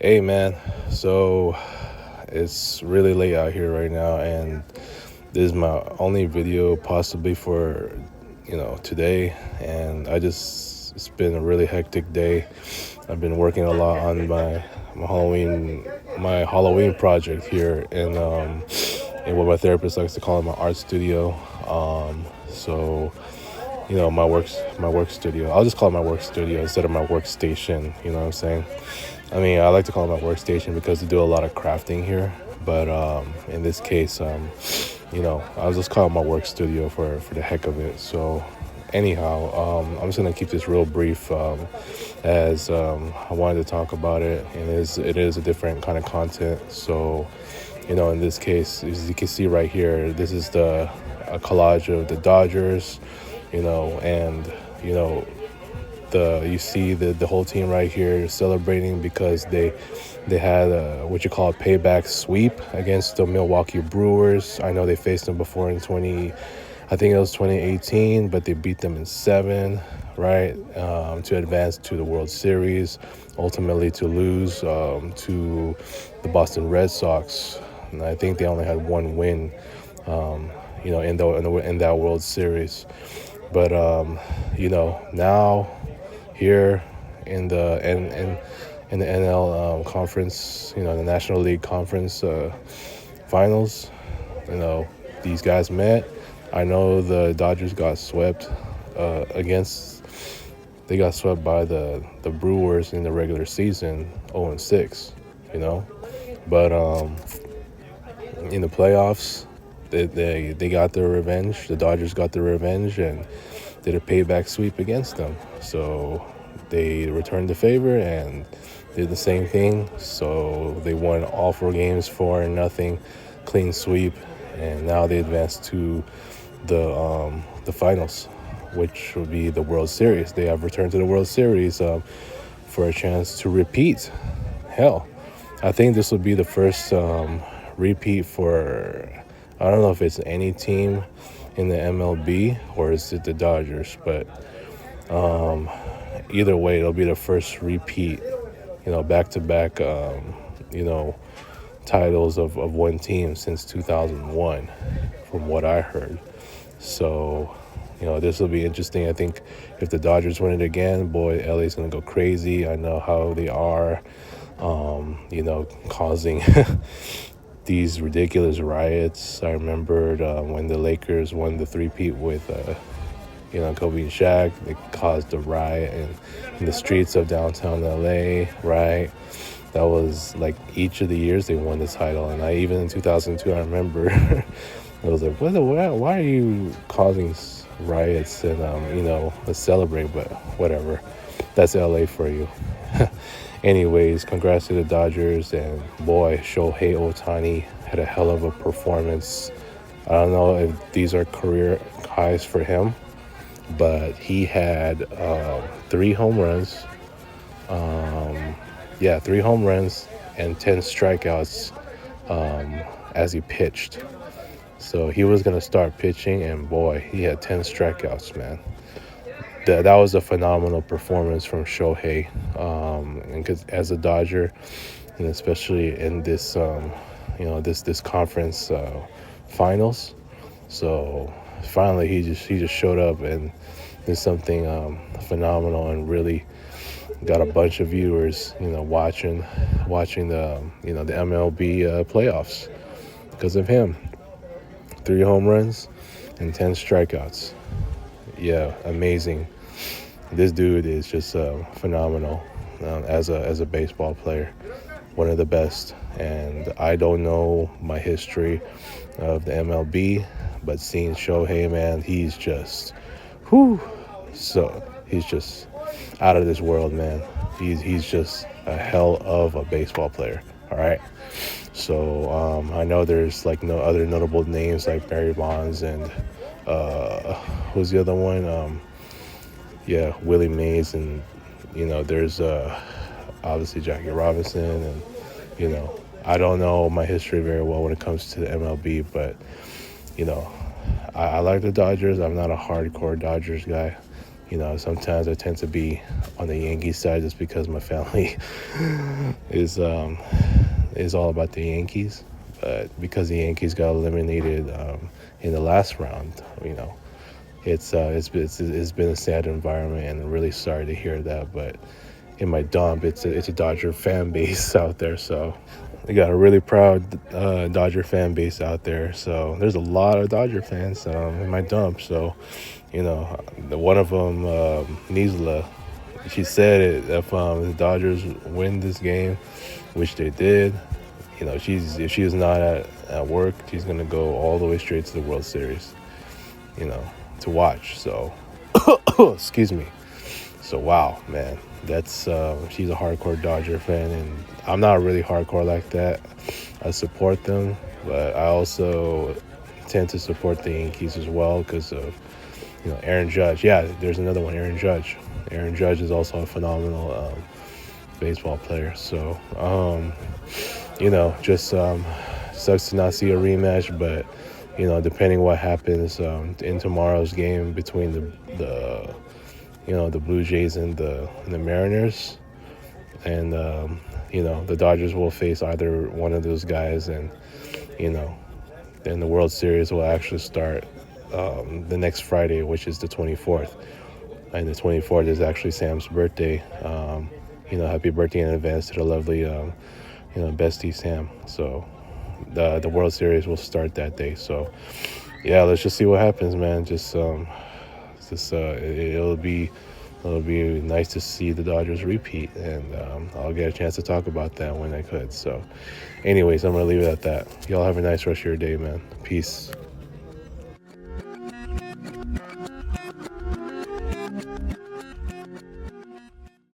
Hey man, so it's really late out here right now, and this is my only video possibly for today. And it's been a really hectic day. I've been working a lot on my Halloween project here in what my therapist likes to call it, my art studio. So my work studio. I'll just call it my work studio instead of my workstation. You know what I'm saying? I mean, I like to call it my workstation because we do a lot of crafting here. But in this case, I'll just call it my work studio for the heck of it. So anyhow, I'm just gonna keep this real brief, as I wanted to talk about it, and it is a different kind of content. So in this case, as you can see right here, this is a collage of the Dodgers, and you see the whole team right here celebrating because they had what you call a payback sweep against the Milwaukee Brewers. I know they faced them before in I think it was 2018, but they beat them in 7, right, to advance to the World Series, ultimately to lose to the Boston Red Sox. And I think they only had one win, in that World Series. But now here in the NL conference, the National League Conference finals, these guys met. I know the Dodgers got swept they got swept by the Brewers in the regular season, 0-6, But in the playoffs, they got their revenge. The Dodgers got their revenge and did a payback sweep against them. So they returned the favor and did the same thing. So they won all 4 games, 4-0, clean sweep, and now they advanced to the finals, which would be the World Series. They have returned to the World Series for a chance to repeat. Hell, I think this would be the first repeat for, I don't know if it's any team in the MLB or is it the Dodgers, but either way, it'll be the first repeat, back-to-back, titles of one team since 2001, from what I heard. So, this will be interesting. I think if the Dodgers win it again, boy, LA's going to go crazy. I know how they are, causing these ridiculous riots. I remembered when the Lakers won the three-peat with, Kobe and Shaq. They caused a riot in the streets of downtown LA, right? That was like each of the years they won the title. And even in 2002, I remember I was like, why are you causing riots? And, let's celebrate, but whatever. That's LA for you. Anyways, congrats to the Dodgers. And boy, Shohei Ohtani had a hell of a performance. I don't know if these are career highs for him, but he had 3 home runs. 3 home runs and 10 strikeouts as he pitched. So he was going to start pitching, and boy, he had 10 strikeouts, man. That was a phenomenal performance from Shohei, and 'cause as a Dodger, and especially in this, this conference finals. So finally, he just showed up and did something phenomenal, and really got a bunch of viewers, watching the the MLB playoffs because of him. 3 home runs and 10 strikeouts. Yeah, amazing. This dude is just phenomenal as a baseball player, one of the best. And I don't know my history of the MLB, but seeing Shohei, man, he's just, he's just out of this world, man. He's just a hell of a baseball player. All right. So I know there's like no other notable names like Barry Bonds and who's the other one? Willie Mays, and there's obviously Jackie Robinson, and I don't know my history very well when it comes to the MLB, but I like the Dodgers. I'm not a hardcore Dodgers guy. Sometimes I tend to be on the Yankees side just because my family is all about the Yankees. But because the Yankees got eliminated in the last round, it's been a sad environment, and I'm really sorry to hear that. But in my dump, it's a Dodger fan base out there, so we got a really proud Dodger fan base out there. So there's a lot of Dodger fans in my dump. So one of them, Nisla, she said it, if the Dodgers win this game, which they did, if she is not at work, she's gonna go all the way straight to the World Series, to watch. So excuse me. So wow, man, that's she's a hardcore Dodger fan, and I'm not really hardcore like that. I support them, but I also tend to support the Yankees as well because of Aaron Judge. Yeah, there's another one, Aaron Judge. Aaron Judge is also a phenomenal baseball player. So just sucks to not see a rematch, but depending what happens in tomorrow's game between the Blue Jays and the Mariners, and the Dodgers will face either one of those guys, and then the World Series will actually start the next Friday, which is the 24th, and the 24th is actually Sam's birthday. Happy birthday in advance to the lovely bestie Sam. So the World Series will start that day. So yeah, let's just see what happens, man. It'll be nice to see the Dodgers repeat, and I'll get a chance to talk about that when I could. So anyways, I'm gonna leave it at that. Y'all have a nice rest of your day, man. Peace.